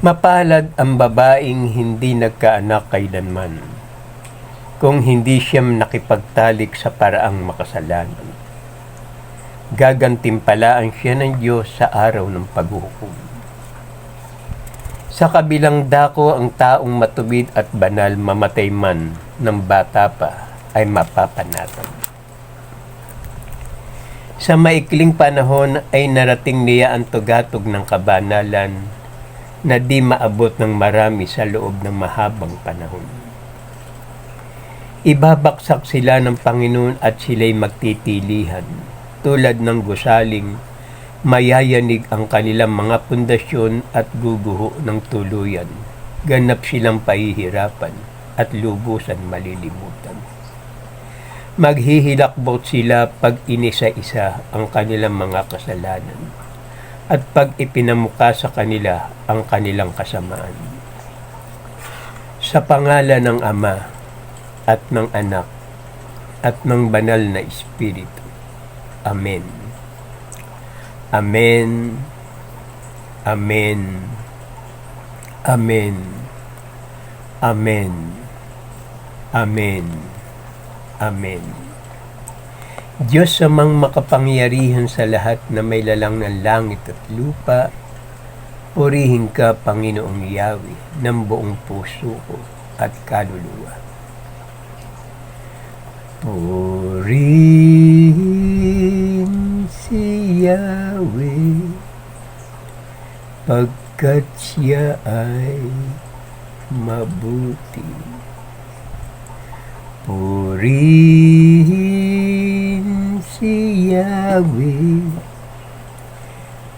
Mapalad ang babaeng hindi nagkaanak kailanman, kung hindi siyam nakipagtalik sa paraang makasalanan. Gagantimpalaan siya ng Diyos sa araw ng paghuhukom. Sa kabilang dako ang taong matuwid at banal, mamatay man ng bata pa, ay mapapanatag. Sa maikling panahon ay narating niya ang tugatog ng kabanalan na di maabot ng marami sa loob ng mahabang panahon. Ibabaksak sila ng Panginoon at sila'y magtitilihan. Tulad ng gusaling, mayayanig ang kanilang mga pundasyon at guguho ng tuluyan. Ganap silang pahihirapan at lubusan malilimutan. Maghihilakbot sila pag inisa-isa ang kanilang mga kasalanan at pag ipinamuka sa kanila ang kanilang kasamaan. Sa pangalan ng Ama at ng Anak at ng Banal na Espiritu. Amen. Amen. Amen. Amen. Amen. Amen. Amen. Diyos amang makapangyarihan sa lahat na may lalang ng langit at lupa, purihin ka, Panginoong Yahweh, ng buong puso ko at kaluluwa. Purihin si Yahweh, pagkat siya ay mabuti. Purihin si Yahweh,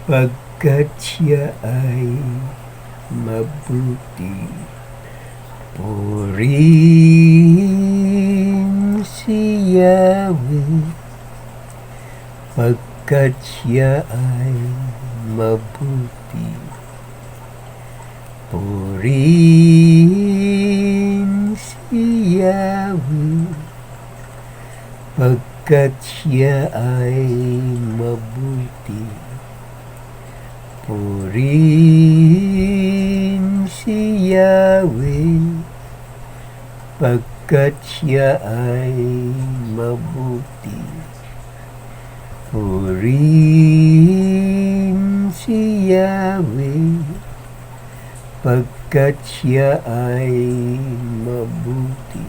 pagkat siya ay mabuti. Purihin si Yahweh, pagkat siya ay mabuti. Purihin si Yahweh, pagkat siya ay mabuti. Purihin si Yahweh, pagkat siya ay mabuti. Purihin si Yahweh, pagkat siya ay mabuti.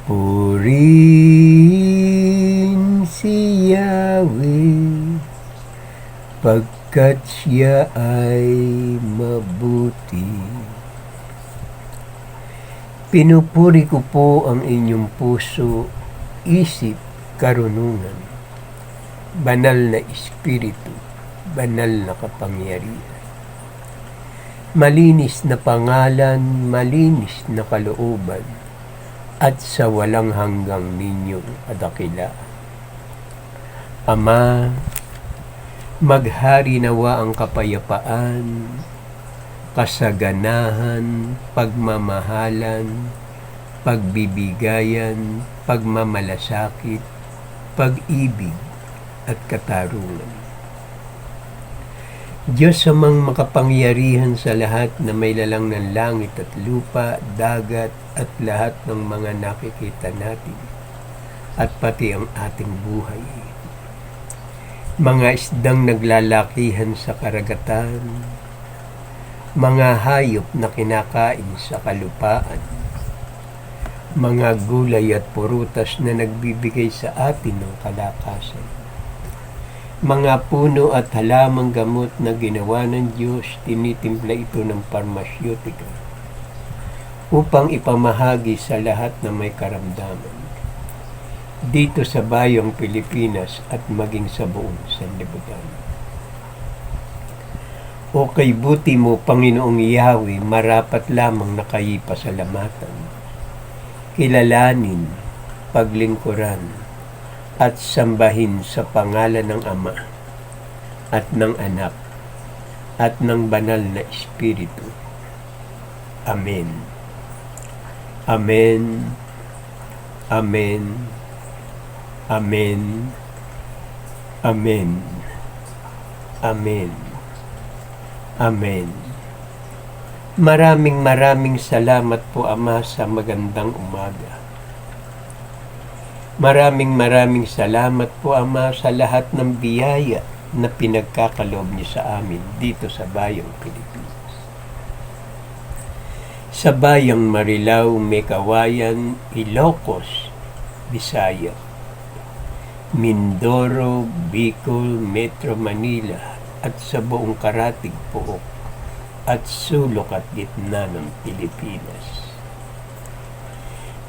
Purihin si Yahweh, pagkat siya ay mabuti. Pinupuri ko po ang inyong puso, isip, karunungan, banal na espiritu, banal na kapangyarihan. Malinis na pangalan, malinis na kalooban, at sa walang hanggang ninyong kadakilaan. Ama, maghari nawa ang kapayapaan, kasaganahan, pagmamahalan, pagbibigayan, pagmamalasakit, pag-ibig, at katarungan. Diyos amang makapangyarihan sa lahat na may lalang ng langit at lupa, dagat at lahat ng mga nakikita natin at pati ang ating buhay. Mga isdang naglalakihan sa karagatan, mga hayop na kinakain sa kalupaan, mga gulay at purutas na nagbibigay sa atin ng kalakasan, mga puno at halamang gamot na ginawa ng Diyos, tinitimpla ito ng parmasyotika upang ipamahagi sa lahat na may karamdaman dito sa bayong Pilipinas at maging sa buong sanlibutan. O kay buti mo, Panginoong Yahweh, marapat lamang na kayi pasalamatan, kilalanin, paglingkuran, at sambahin sa pangalan ng Ama at ng Anak at ng Banal na Espiritu. Amen. Amen. Amen. Amen. Amen. Amen. Amen. Maraming salamat po, Ama, sa magandang umaga. Maraming salamat po, Ama, sa lahat ng biyaya na pinagkakaloob niyo sa amin dito sa bayang Pilipinas. Sa bayang Marilao, Mekawayan, Ilocos, Visaya, Mindoro, Bicol, Metro Manila, at sa buong karatig Pook at sulok at gitna ng Pilipinas.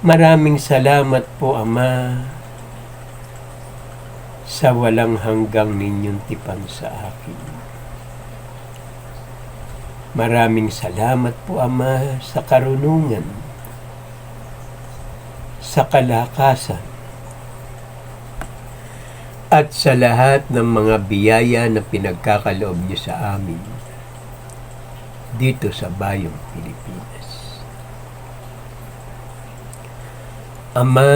Maraming salamat po, Ama, sa walang hanggang ninyong tipan sa akin. Maraming salamat po, Ama, sa karunungan, sa kalakasan, at sa lahat ng mga biyaya na pinagkakaloob niyo sa amin dito sa bayang Pilipinas. Ama,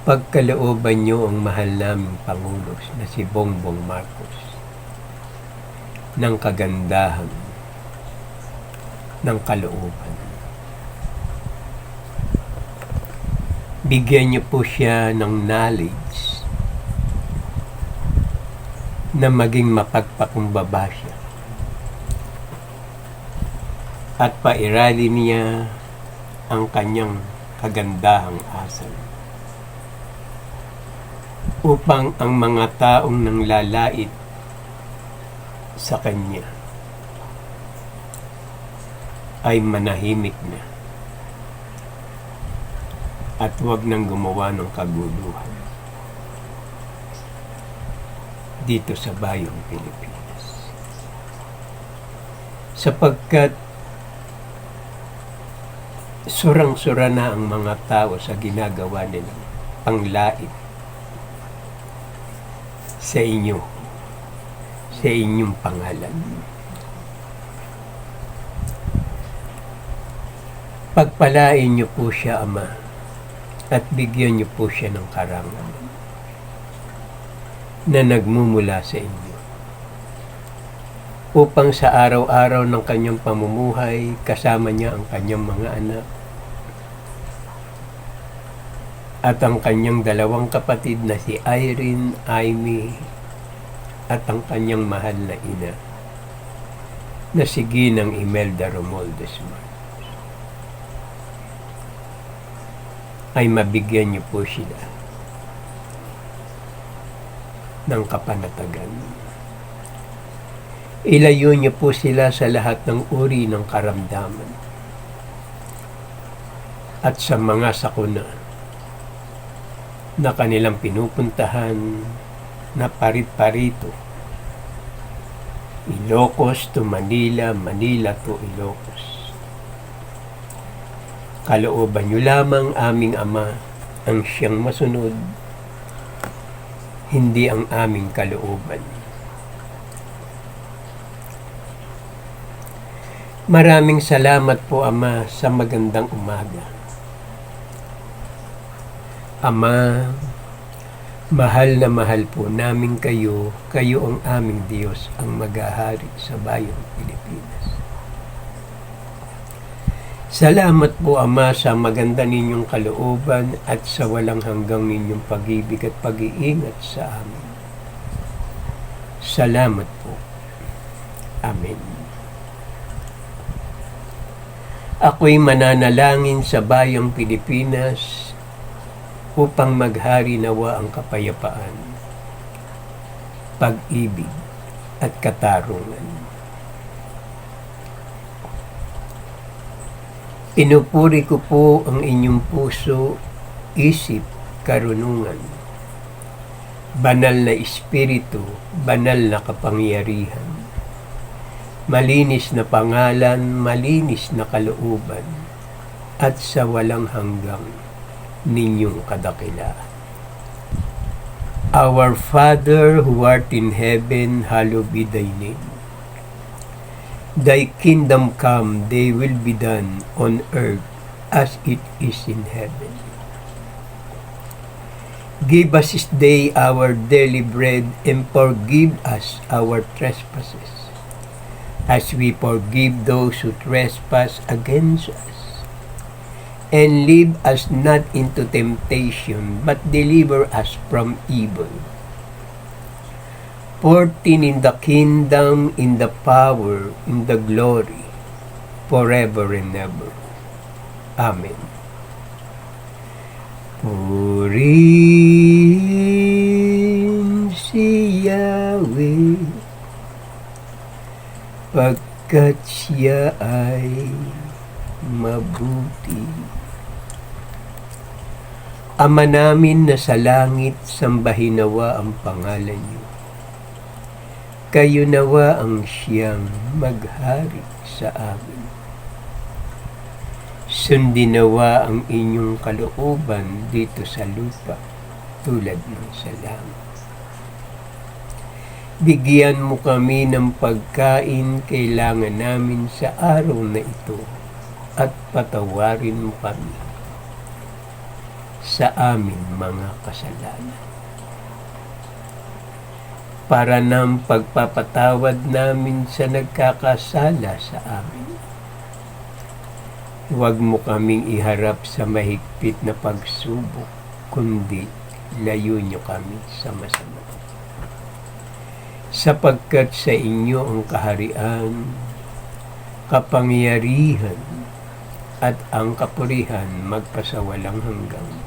pagkalooban niyo ang mahal naming Pangulo na si Bongbong Marcos ng kagandahan ng kalooban. Bigyan niyo po siya ng knowledge na maging mapagpakumbaba siya at pairali niya ang kanyang kagandahang asal upang ang mga taong nanglalait sa kanya ay manahimik na at huwag nang gumawa ng kaguluhan dito sa bayang Pilipinas. Sapagkat surang-sura na ang mga tao sa ginagawa nilang panglait sa inyo, sa inyong pangalan. Pagpalain niyo po siya, Ama, at bigyan niyo po siya ng karangalan na nagmumula sa inyo upang sa araw-araw ng kanyang pamumuhay kasama niya ang kanyang mga anak at ang kanyang dalawang kapatid na si Irene, Amy at ang kanyang mahal na ina na si Ginang Imelda Romualdez Marcos ay mabigyan niyo po sila ng kapanatagan. Ilayo niyo po sila sa lahat ng uri ng karamdaman at sa mga sakuna na kanilang pinupuntahan na parit-parito, Ilocos to Manila, Manila to Ilocos. Kalooban niyo lamang, aming Ama, ang siyang masunod, hindi ang aming kalooban. Maraming salamat po, Ama, sa magandang umaga. Ama, mahal na mahal po namin kayo. Kayo ang aming Diyos, ang maghahari sa bayang Pilipinas. Salamat po, Ama, sa maganda ninyong kalooban at sa walang hanggang ninyong pag-ibig at pag-iingat sa amin. Salamat po. Amen. Ako'y mananalangin sa bayang Pilipinas upang maghari nawa ang kapayapaan, pag-ibig at katarungan. Pinupuri ko po ang inyong puso, isip, karunungan, banal na espiritu, banal na kapangyarihan, malinis na pangalan, malinis na kalooban, at sa walang hanggang ninyong kadakilaan. Our Father who art in heaven, hallowed be thy name. Thy kingdom come, thy will be done on earth as it is in heaven. Give us this day our daily bread, and forgive us our trespasses, as we forgive those who trespass against us. And lead us not into temptation, but deliver us from evil. For thine is the kingdom, in the power, in the glory, forever and ever. Amen. Purihin si Yahweh, pagkat siya ay mabuti. Ama namin na sa langit, sambahin nawa ang pangalan niyo. Kayo nawa ang siyang maghari sa amin. Sundin nawa ang inyong kalooban dito sa lupa, tulad ng sa langit. Bigyan mo kami ng pagkain kailangan namin sa araw na ito, at patawarin mo kami sa amin mga kasalanan, para ng pagpapatawad namin sa nagkakasala sa amin. Huwag mo kaming iharap sa mahigpit na pagsubok, kundi layo niyo kami sa masama. Sapagkat sa inyo ang kaharian, kapangyarihan, at ang kapurihan magpasawalang hanggan.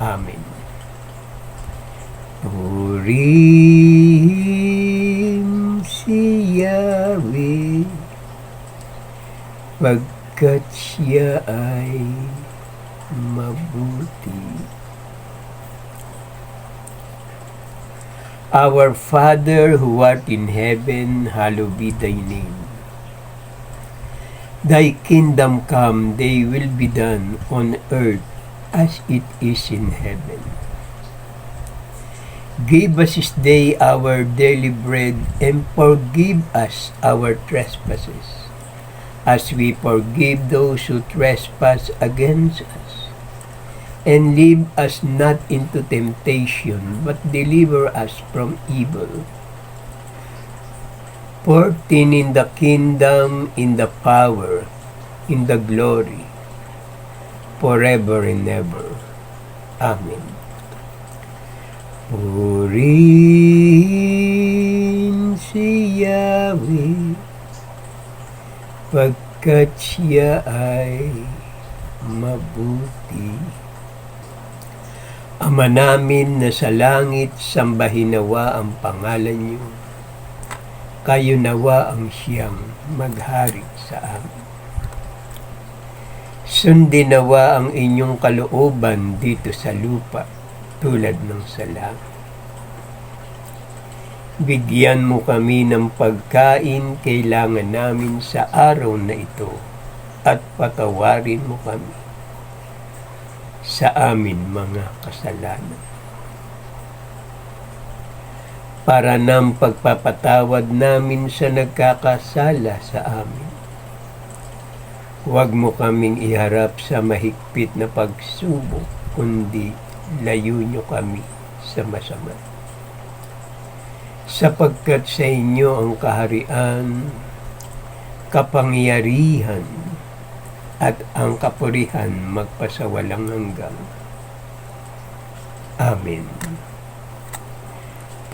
Amen. Purihin si Yahweh, pagkat siya ay mabuti. Our Father who art in heaven, hallowed be thy name. Thy kingdom come, thy will be done on earth as it is in heaven. Give us this day our daily bread, and forgive us our trespasses, as we forgive those who trespass against us. And lead us not into temptation, but deliver us from evil. For thine is the kingdom, in the power, in the glory, forever and ever. Amen. Purihin si Yahweh, pagkat siya ay mabuti. Ama namin na sa langit, sambahin nawa ang pangalan niyo. Kayo nawa ang siyang maghari sa amin. Sundin nawa ang inyong kalooban dito sa lupa, tulad ng sa langit. Bigyan mo kami ng pagkain kailangan namin sa araw na ito, at patawarin mo kami sa amin mga kasalanan, para ng pagpapatawad namin sa nagkakasala sa amin. Huwag mo kaming iharap sa mahigpit na pagsubok, kundi layo niyo kami sa masama. Sapagkat sa inyo ang kaharian, kapangyarihan, at ang kapurihan magpasawalang hanggan. Amen.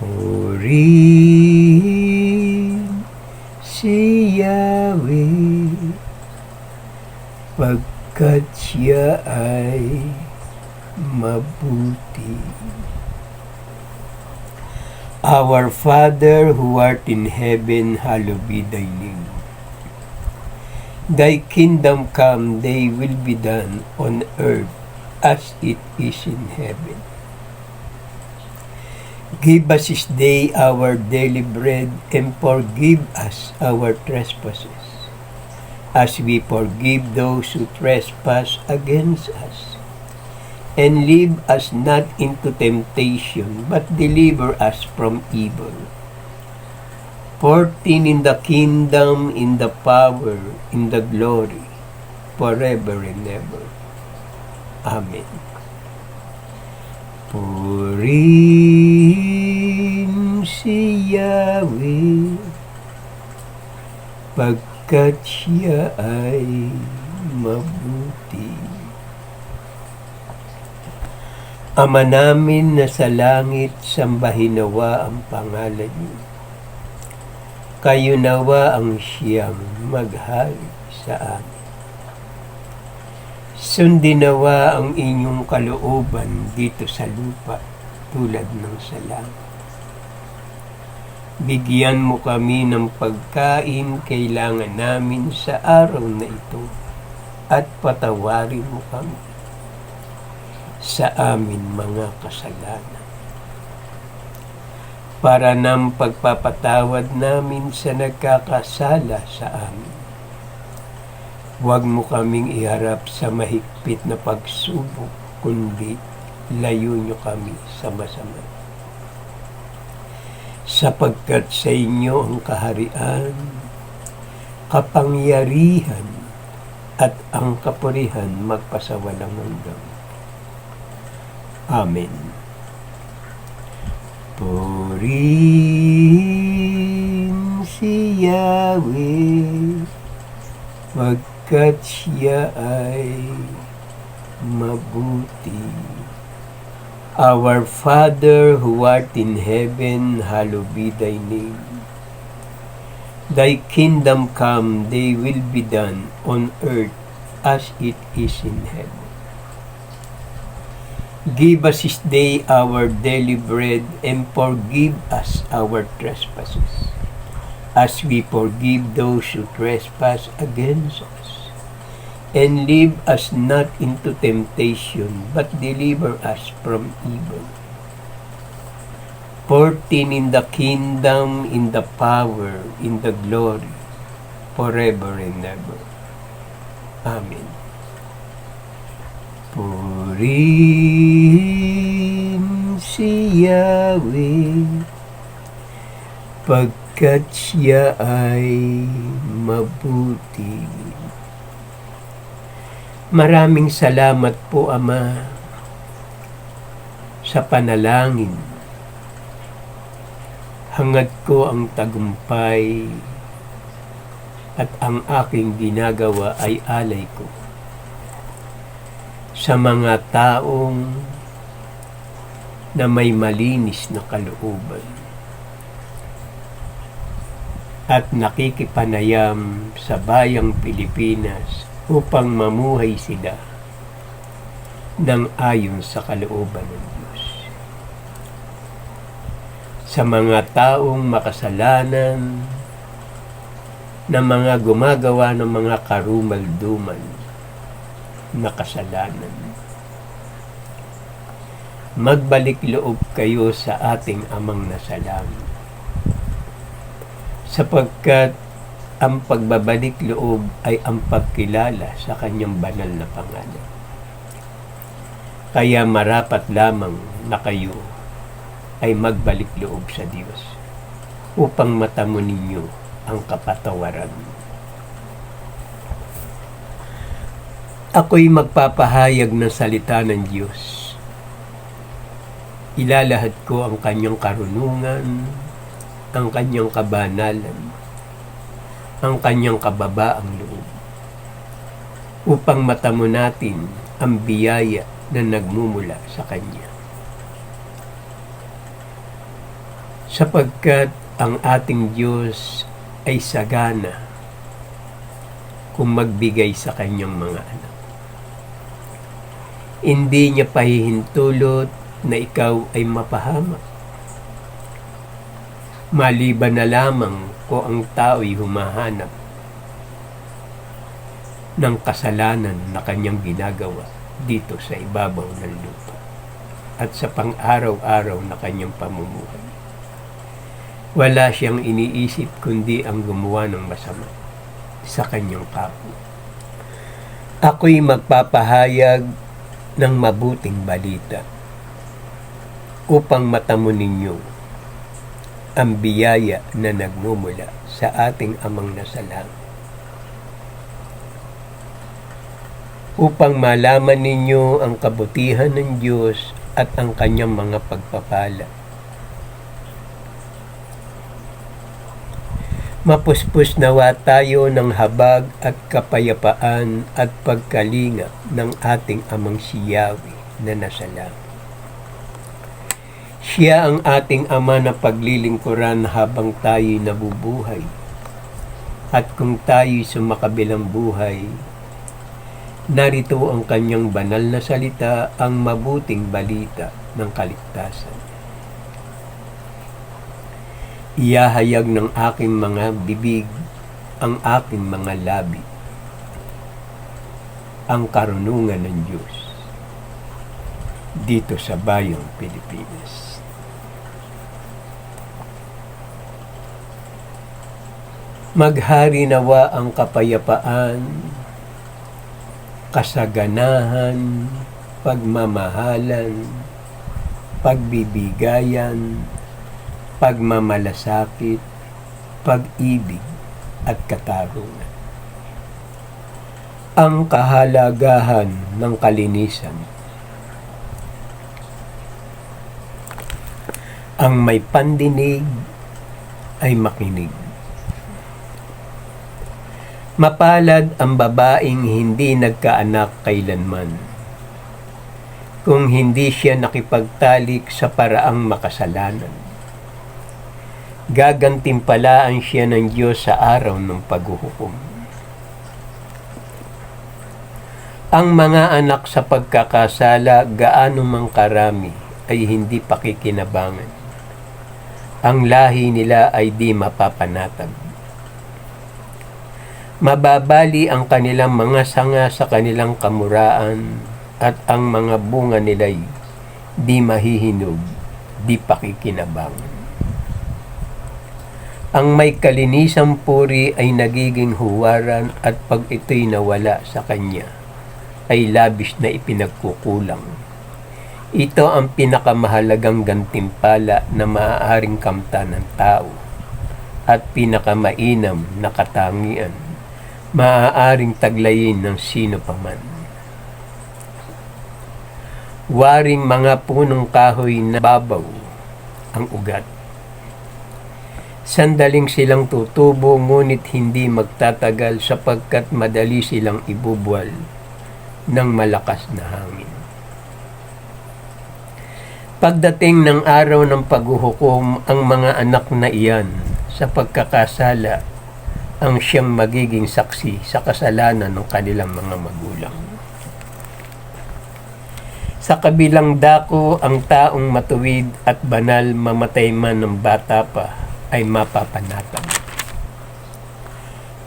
Purihin si Yahweh, pagkat siya ay mabuti. Our Father who art in heaven, hallowed be thy name. Thy kingdom come, thy will be done on earth as it is in heaven. Give us this day our daily bread, and forgive us our trespasses, as we forgive those who trespass against us. And lead us not into temptation, but deliver us from evil. For thine is the kingdom, in the power, in the glory, forever and ever. Amen. Purihin si Yahweh, pagkat siya ay mabuti. Ama namin na sa langit, sambahin nawa ang pangalan niyo. Kayo nawa ang siyang maghari sa amin. Sundin nawa ang inyong kalooban dito sa lupa tulad ng sa langit. Bigyan mo kami ng pagkain kailangan namin sa araw na ito at patawarin mo kami sa amin mga kasalanan, para ng pagpapatawad namin sa nagkakasala sa amin. Huwag mo kaming iharap sa mahigpit na pagsubok, kundi layo niyo kami sa masama. Sapagkat sa inyo ang kaharian, kapangyarihan, at ang kapurihan magpasawalang hanggan. Amen. Purihin si Yahweh, pagkat siya ay mabuti. Our Father who art in heaven, hallowed be thy name. Thy kingdom come, thy will be done on earth as it is in heaven. Give us this day our daily bread, and forgive us our trespasses, as we forgive those who trespass against us. And lead us not into temptation, but deliver us from evil. For thine in the kingdom, in the power, in the glory, forever and ever. Amen. Purihin si Yahweh, pagkat siya ay mabuti. Maraming salamat po, Ama, sa panalangin. Hangad ko ang tagumpay at ang aking ginagawa ay alay ko sa mga taong na may malinis na kalooban at nakikipanayam sa bayang Pilipinas upang mamuhay sila ng ayon sa kalooban ng Diyos. Sa mga taong makasalanan na mga gumagawa ng mga karumalduman na kasalanan, magbalik loob kayo sa ating Amang nasa langit, sapagkat ang pagbabalik loob ay ang pagkilala sa kanyang banal na pangalan. Kaya marapat lamang na kayo ay magbalik loob sa Diyos upang matamo ninyo ang kapatawaran. Ako'y magpapahayag ng salita ng Diyos. Ilalahad ko ang kanyang karunungan, ang kanyang kabanalan, ang kanyang kababaang loob, upang matamo natin ang biyaya na nagmumula sa kanya. Sapagkat ang ating Diyos ay sagana kung magbigay sa kanyang mga anak. Hindi niya pahihintulot na ikaw ay mapahamak, maliban na lamang kung ang tao'y humahanap ng kasalanan na kanyang ginagawa dito sa ibabaw ng lupa at sa pang-araw-araw na kanyang pamumuhay. Wala siyang iniisip kundi ang gumawa ng masama sa kanyang kapwa. Ako'y magpapahayag ng mabuting balita upang matamo ninyo ang biyaya na nagmumula sa ating Amang nasa langit, upang malaman ninyo ang kabutihan ng Diyos at ang kanyang mga pagpapala. Mapuspos nawa tayo ng habag at kapayapaan at pagkalinga ng ating Amang si Yahweh na nasa langit. Siya ang ating Ama na paglilingkuran habang tayo'y nabubuhay. At kung tayo'y sumakabilang buhay, narito ang kanyang banal na salita, ang mabuting balita ng kaligtasan. Iyahayag ng aking mga bibig ang aking mga labi, ang karunungan ng Diyos dito sa bayang Pilipinas. Maghari nawa ang kapayapaan, kasaganahan, pagmamahalan, pagbibigayan, pagmamalasakit, pag-ibig at katarungan. Ang kahalagahan ng kalinisan. Ang may pandinig ay makinig. Mapalad ang babaeng hindi nagkaanak kailanman, kung hindi siya nakipagtalik sa paraang makasalanan. Gagantimpalaan siya ng Diyos sa araw ng paghuhukom. Ang mga anak sa pagkakasala, gaano mang karami, ay hindi pakikinabangan. Ang lahi nila ay di mapapanatag. Mababali ang kanilang mga sanga sa kanilang kamuraan at ang mga bunga nila'y di mahihinog, di pakikinabangan. Ang may kalinisang puri ay nagiging huwaran at pag ito'y nawala sa kanya, ay labis na ipinagkukulang. Ito ang pinakamahalagang gantimpala na maaaring kamtan ng tao at pinakamainam na katangian maaaring taglayin ng sino paman. Waring mga punong kahoy na babaw ang ugat. Sandaling silang tutubo ngunit hindi magtatagal sapagkat madali silang ibubuwal ng malakas na hangin. Pagdating ng araw ng paghuhukom, ang mga anak na iyan sa pagkakasala ang siyang magiging saksi sa kasalanan ng kanilang mga magulang. Sa kabilang dako, ang taong matuwid at banal, mamatay man ng bata pa, ay mapapanatag.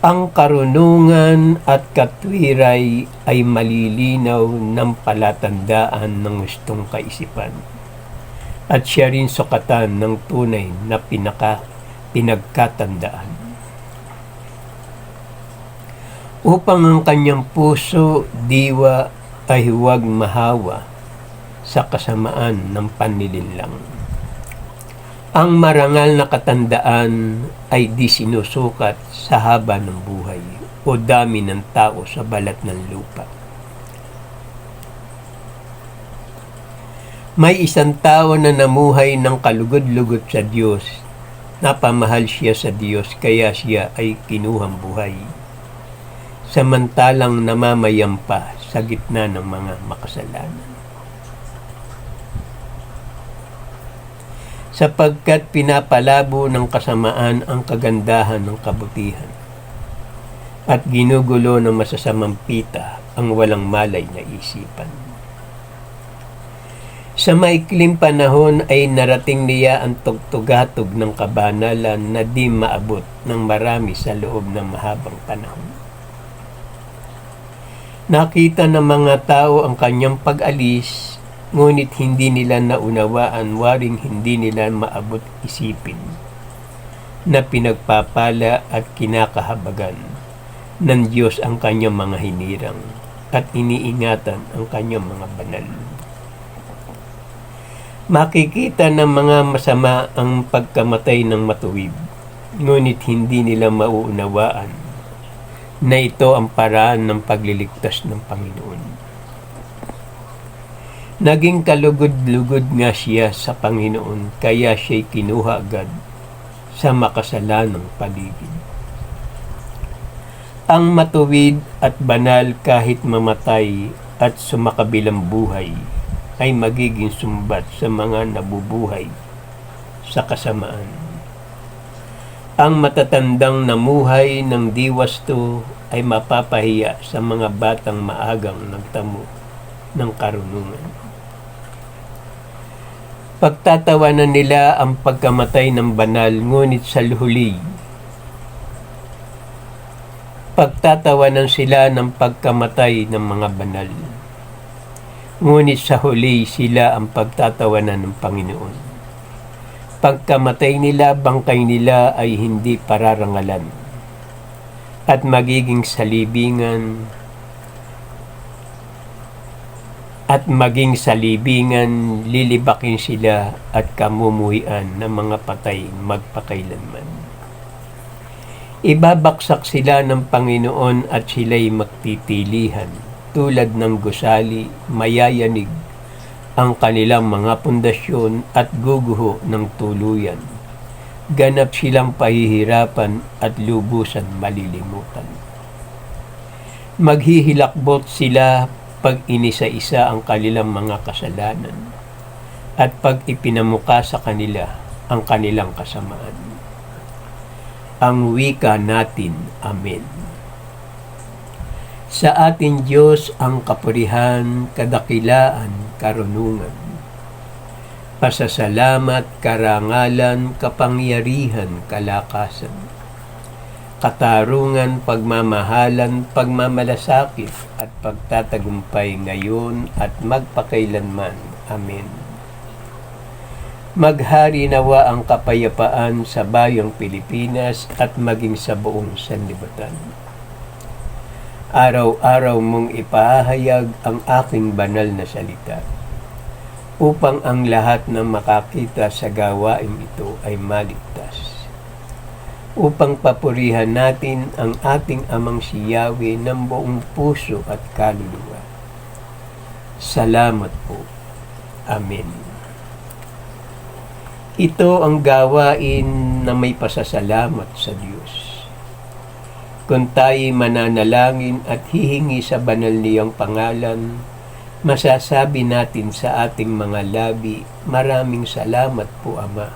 Ang karunungan at katwiray ay malilinaw ng palatandaan ng gustong kaisipan, at siya rin sukatan ng tunay na pinagkatandaan. Upang ang kanyang puso, diwa ay huwag mahawa sa kasamaan ng panlilinlang. Ang marangal na katandaan ay di sinusukat sa haba ng buhay o dami ng tao sa balat ng lupa. May isang tao na namuhay ng kalugod-lugod sa Diyos, napamahal siya sa Diyos kaya siya ay kinuhang buhay, samantalang namamayampa sa gitna ng mga makasalanan. Sapagkat pinapalabo ng kasamaan ang kagandahan ng kabutihan at ginugulo ng masasamang pita ang walang malay na isipan. Sa maikling panahon ay narating niya ang tugtugatog ng kabanalan na di maabot ng marami sa loob ng mahabang panahon. Nakita ng mga tao ang kanyang pag-alis, ngunit hindi nila naunawaan, waring hindi nila maabot isipin na pinagpapala at kinakahabagan ng Diyos ang kanyang mga hinirang at iniingatan ang kanyang mga banal. Makikita ng mga masama ang pagkamatay ng matuwid, ngunit hindi nila mauunawaan na ito ang paraan ng pagliligtas ng Panginoon. Naging kalugod-lugod nga siya sa Panginoon, kaya siya'y kinuha agad sa makasalanang paligid. Ang matuwid at banal kahit mamatay at sumakabilang buhay ay magiging sumbat sa mga nabubuhay sa kasamaan. Ang matatandang namuhay ng di wasto ay mapapahiya sa mga batang maagang nagtamo ng karunungan. Pagtatawanan nila ang pagkamatay ng banal, ngunit sa huli, pagtatawanan sila ng pagkamatay ng mga banal, ngunit sa huli sila ang pagtatawanan ng Panginoon. Pagkamatay nila, bangkay nila ay hindi pararangalan at magiging salibingan lilibakin sila at kamumuhian ng mga patay magpakailanman. Ibabaksak sila ng Panginoon at sila'y magtitilihan. Tulad ng gusali, mayayanig ang kanilang mga pundasyon at guguho ng tuluyan. Ganap silang pahihirapan at lubusan malilimutan. Maghihilakbot sila pag inisa-isa ang kanilang mga kasalanan at pag ipinamuka sa kanila ang kanilang kasamaan. Ang wika natin, Amen. Sa ating Diyos ang kapurihan, kadakilaan, karunungan, pasasalamat, karangalan, kapangyarihan, kalakasan, katarungan, pagmamahalan, pagmamalasakit at pagtatagumpay ngayon at magpakailanman. Amen. Maghari nawa ang kapayapaan sa bayang Pilipinas at maging sa buong sanlibutan. Araw-araw mong ipahayag ang aking banal na salita upang ang lahat na makakita sa gawain ito ay maligtas. Upang papurihan natin ang ating Amang si Yahweh ng buong puso at kaluluwa. Salamat po. Amen. Ito ang gawain na may pasasalamat sa Diyos. Kung tayo'y mananalangin at hihingi sa banal niyang pangalan, masasabi natin sa ating mga labi, maraming salamat po, Ama,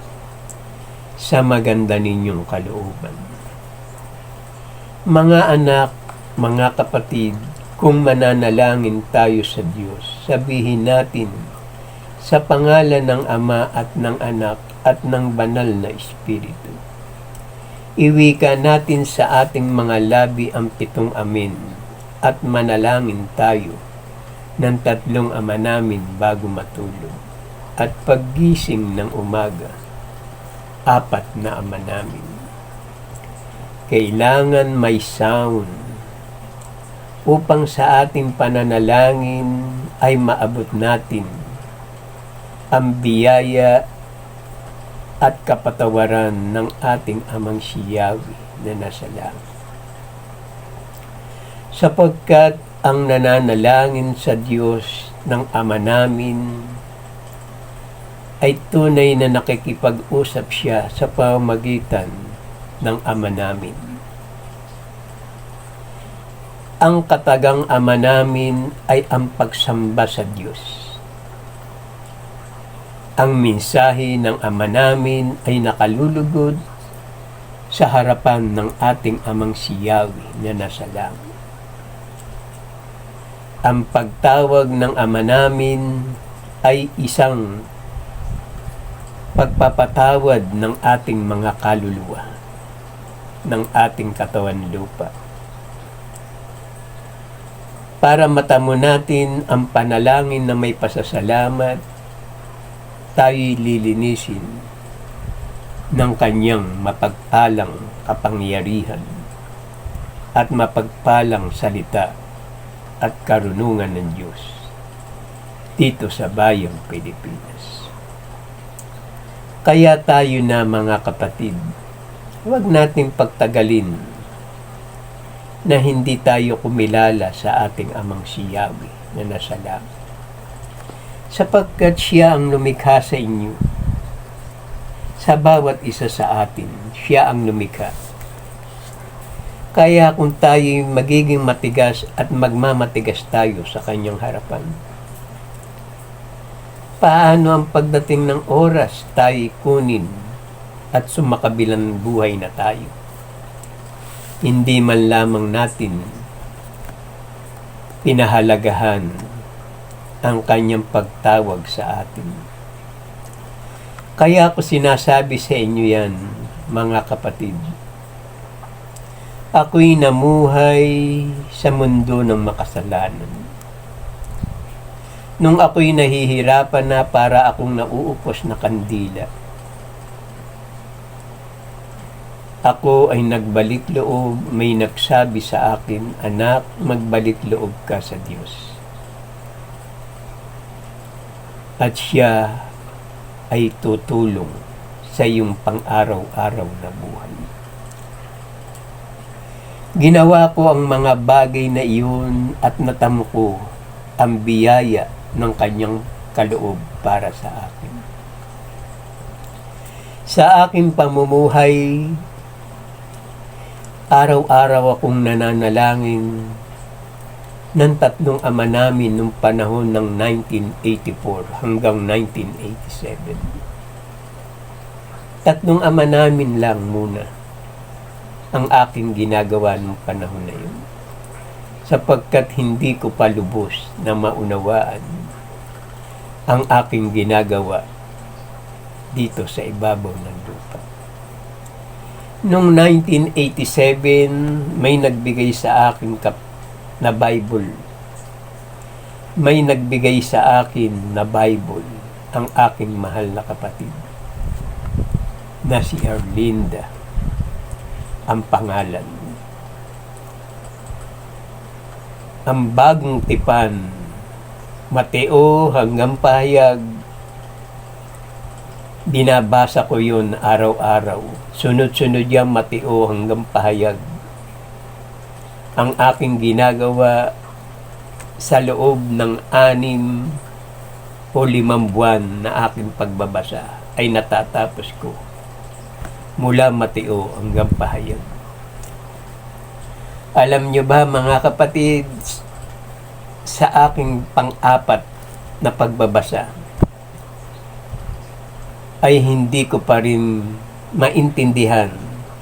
sa maganda ninyong kalooban. Mga anak, mga kapatid, kung mananalangin tayo sa Diyos, sabihin natin, sa pangalan ng Ama at ng Anak at ng Banal na Espiritu. Iwika natin sa ating mga labi ang 7 Amen at manalangin tayo ng 3 Ama namin bago matulog. At paggising ng umaga, 4 na Ama namin. Kailangan may sound upang sa ating pananalangin ay maabot natin ang biyaya at kapatawaran ng ating Amang si Yahweh na nasa langit. Sapagkat ang nananalangin sa Diyos ng Ama namin ay tunay na nakikipag-usap siya sa pamamagitan ng Ama namin. Ang katagang Ama namin ay ang pagsamba sa Diyos. Ang mensahe ng Ama namin ay nakalulugod sa harapan ng ating Amang si Yahweh na nasa langit. Ang pagtawag ng Ama namin ay isang pagpapatawad ng ating mga kaluluwa, ng ating katawan lupa. Para matamo natin ang panalangin na may pasasalamat, tayo'y lilinisin ng kanyang mapagpalang kapangyarihan at mapagpalang salita at karunungan ng Diyos dito sa bayang Pilipinas. Kaya tayo na mga kapatid, huwag nating pagtagalin na hindi tayo kumilala sa ating Amang si Yahweh na nasa langit. Sapagkat siya ang lumikha sa inyo. sa bawat isa sa atin. Siya ang lumikha. Kaya kung tayo magiging matigas at magmamatigas tayo sa kanyang harapan, paano ang pagdating ng oras tayo kunin at sumakabilang buhay na tayo? Hindi man lamang natin pinahalagahan ang kanyang pagtawag sa atin. Kaya ako sinasabi sa inyo yan, mga kapatid. Ako'y namuhay sa mundo ng makasalanan. Nung ako'y nahihirapan na para akong nauupos na kandila, ako ay nagbalik loob, may nagsabi sa akin, "Anak, magbalik loob ka sa Diyos." At siya ay tutulong sa iyong pang-araw-araw na buhay. Ginawa ko ang mga bagay na iyon at natamo ko ang biyaya ng kanyang kaloob para sa akin. Sa aking pamumuhay, araw-araw akong nananalangin ng tatlong ama namin noong panahon ng 1984 hanggang 1987. Tatlong ama namin lang muna ang aking ginagawa noong panahon na yun, sapagkat hindi ko pa lubos na maunawaan ang aking ginagawa dito sa ibabaw ng lupa. Noong 1987, may nagbigay sa akin na Bible. May nagbigay sa akin na Bible ang aking mahal na kapatid na si Erlinda ang pangalan. Ang bagong tipan, Mateo hanggang Pahayag, binabasa ko yun araw-araw. Sunod-sunod yan, Mateo hanggang Pahayag. Ang aking ginagawa sa loob ng 6 o 5 buwan na aking pagbabasa ay natatapos ko mula Mateo hanggang Pahayag. Alam nyo ba, mga kapatid, sa aking pang-4 na pagbabasa ay hindi ko pa rin maintindihan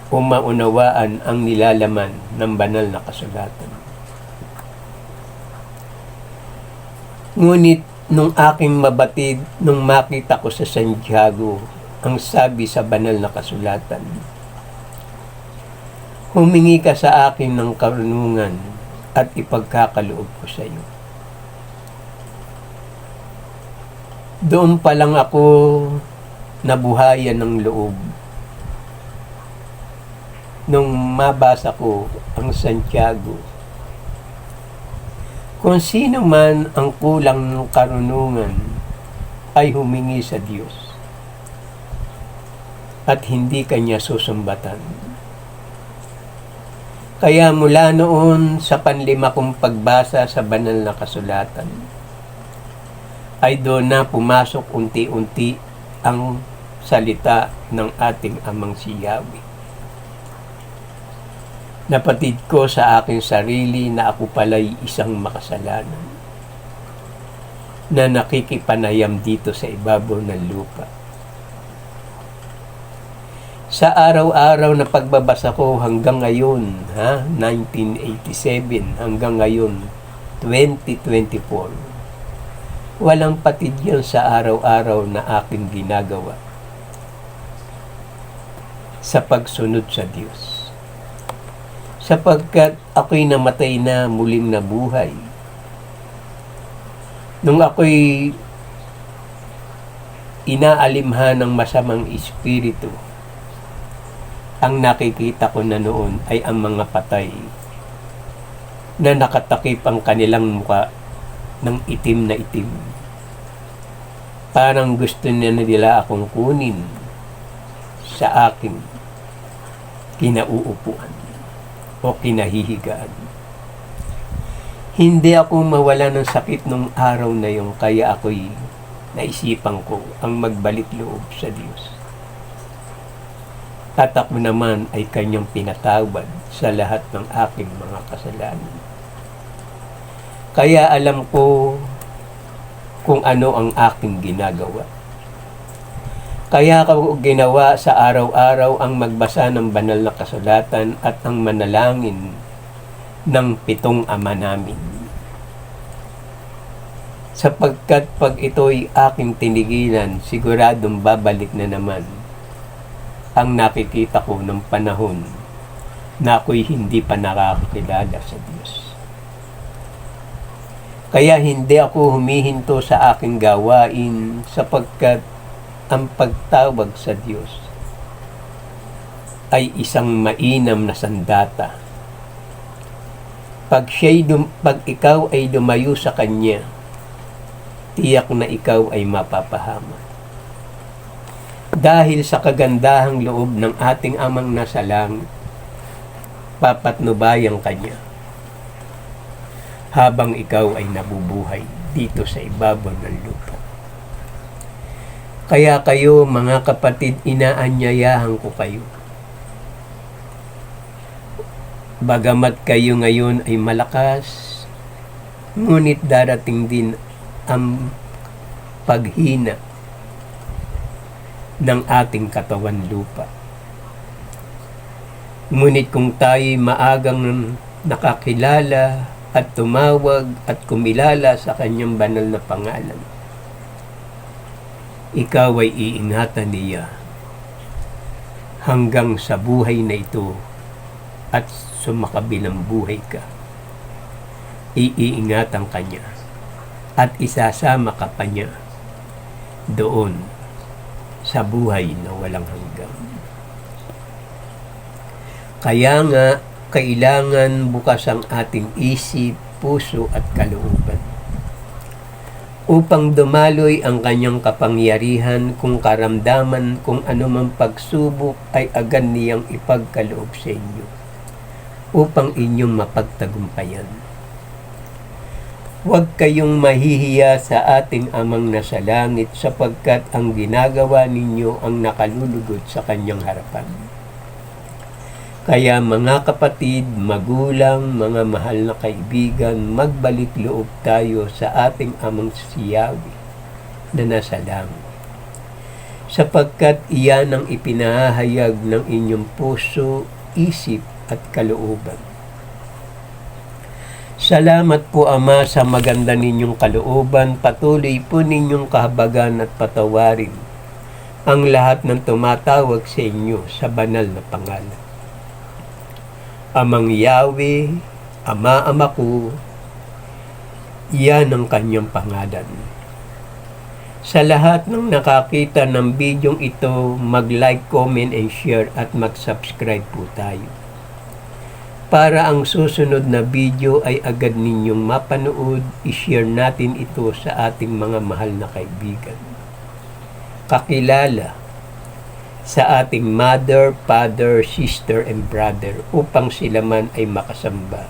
o maunawaan ang nilalaman ng banal na kasulatan. Ngunit nung aking mabatid, nung makita ko sa Santiago ang sabi sa banal na kasulatan, "Humingi ka sa akin ng karunungan at ipagkakaloob ko sa iyo." Doon pa lang ako nabuhayan ng loob nung mabasa ko ang Santiago. Kung sino man ang kulang ng karunungan ay humingi sa Diyos at hindi kanya susumbatan. Kaya mula noon sa panlima kong pagbasa sa banal na kasulatan, ay doon na pumasok unti-unti ang salita ng ating amang si Yahweh. Napatid ko sa aking sarili na ako pala'y isang makasalanan na nakikipanayam dito sa ibabaw ng lupa. Sa araw-araw na pagbabasa ko hanggang ngayon, 1987 hanggang ngayon, 2024, walang patid yan sa araw-araw na aking ginagawa sa pagsunod sa Diyos. Sapagkat ako'y namatay na, muling nabuhay. Nung ako'y inaalimhan ng masamang espiritu, ang nakikita ko na noon ay ang mga patay na nakatakip ang kanilang muka ng itim na itim. Parang gusto nila akong kunin sa aking kinauupuan o kinahihigaan. Hindi ako mawala ng sakit nung araw na yun, kaya ako'y naisipan ko ang magbalik loob sa Diyos. at ako naman ay kanyang pinatawad sa lahat ng aking mga kasalanan. Kaya alam ko kung ano ang aking ginagawa. Kaya ko ginawa sa araw-araw ang magbasa ng banal na kasulatan at ang manalangin ng 7 ama namin. Sapagkat pag ito'y aking tinigilan, siguradong babalik na naman ang nakikita ko ng panahon na ako'y hindi pa nakakakilala sa Diyos. Kaya hindi ako humihinto sa aking gawain sapagkat ang pagtawag sa Diyos ay isang mainam na sandata. Pag ikaw ay lumayo sa Kanya, tiyak na ikaw ay mapapahamak. Dahil sa kagandahang loob ng ating Amang nasa langit, papatnubayan Kanya habang ikaw ay nabubuhay dito sa ibabaw ng lupa. Kaya kayo mga kapatid, inaanyayahan ko kayo. Bagamat kayo ngayon ay malakas, ngunit darating din ang paghina ng ating katawan lupa. Ngunit kung tayo'y maagang nakakilala at tumawag at kumilala sa kanyang banal na pangalan, ikaw ay iingatan niya hanggang sa buhay na ito at sumakabilang buhay ka. Iingatan ka niya at isasama ka pa niya doon sa buhay na walang hanggan. Kaya nga, kailangan bukas ang ating isip, puso at kalooban upang dumaloy ang kanyang kapangyarihan kung karamdaman kung anumang pagsubok ay agad niyang ipagkaloob sa inyo upang inyong mapagtagumpayan. Huwag kayong mahihiya sa ating Amang nasa langit sapagkat ang ginagawa ninyo ang nakalulugod sa kanyang harapan. Kaya mga kapatid, magulang, mga mahal na kaibigan, magbalik loob tayo sa ating Amang si Yahweh na nasa langit. Sapagkat iyan ang ipinahayag ng inyong puso, isip at kalooban. Salamat po Ama sa maganda ninyong kalooban, patuloy po ninyong kahabagan at patawarin ang lahat ng tumatawag sa inyo sa banal na pangalan. Amang Yahweh, Ama ko, iyan ang kanyang pangalan. Sa lahat ng nakakita ng bidyong ito, mag-like, comment, and share at mag-subscribe po tayo. Para ang susunod na video ay agad ninyong mapanood, i-share natin ito sa ating mga mahal na kaibigan. Kakilala sa ating mother, father, sister, and brother upang sila man ay makasamba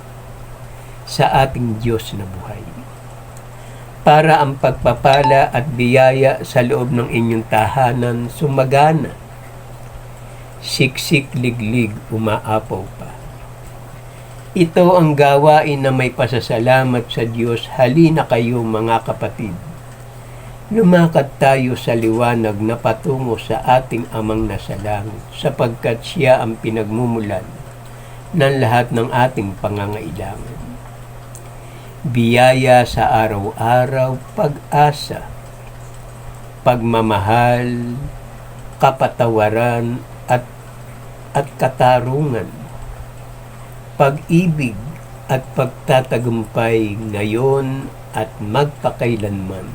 sa ating Diyos na buhay. Para ang pagpapala at biyaya sa loob ng inyong tahanan sumagana, siksik, liglig, umaapaw pa. Ito ang gawain na may pasasalamat sa Diyos. Halina kayo mga kapatid. Lumakad tayo sa liwanag na patungo sa ating Amang nasa langit sapagkat siya ang pinagmumulan ng lahat ng ating pangangailangan. Biyaya sa araw-araw, pag-asa, pagmamahal, kapatawaran at katarungan, pag-ibig at pagtatagumpay ngayon at magpakailanman.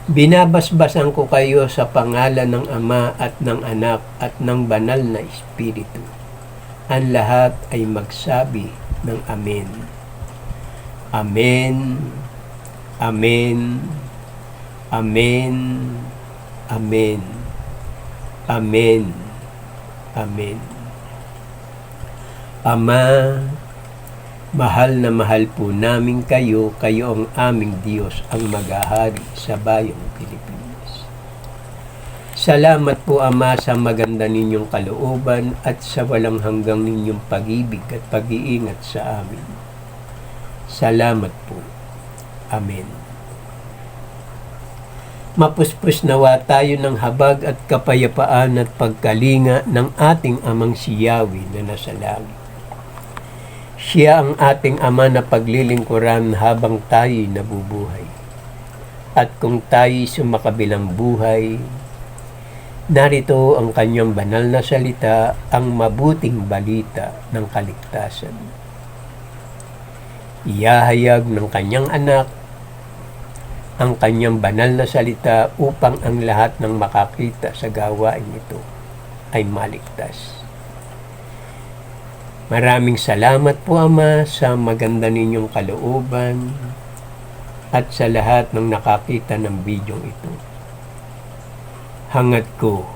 Binabasbasan ko kayo sa pangalan ng Ama at ng Anak at ng Banal na Espiritu. Ang lahat ay magsabi ng Amen. Amen. Amen. Amen. Amen. Amen. Amen. Ama, mahal na mahal po namin kayo, kayo ang aming Diyos, ang maghahari sa bayang Pilipinas. Salamat po, Ama, sa maganda ninyong kalooban at sa walang hanggang ninyong pag-ibig at pag-iingat sa amin. Salamat po. Amen. Mapuspos nawa tayo ng habag at kapayapaan at pagkalinga ng ating Amang si Yahweh na nasa langit. Siya ang ating Ama na paglilingkuran habang tayo'y nabubuhay. At kung tayo'y sumakabilang buhay, narito ang kanyang banal na salita, ang mabuting balita ng kaligtasan. Iyahayag ng kanyang anak ang kanyang banal na salita upang ang lahat ng makakita sa gawain ito ay maligtas. Maraming salamat po, Ama, sa maganda ninyong kalooban at sa lahat ng nakakita ng bidyong ito. Hangad ko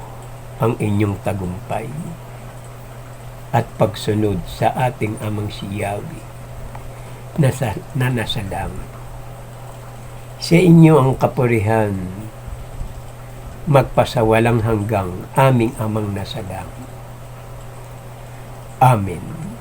ang inyong tagumpay at pagsunod sa ating Amang si Yahweh na nasa langit. Sa inyo ang kapurihan, magpasawalang hanggang aming Amang nasa langit. Amen.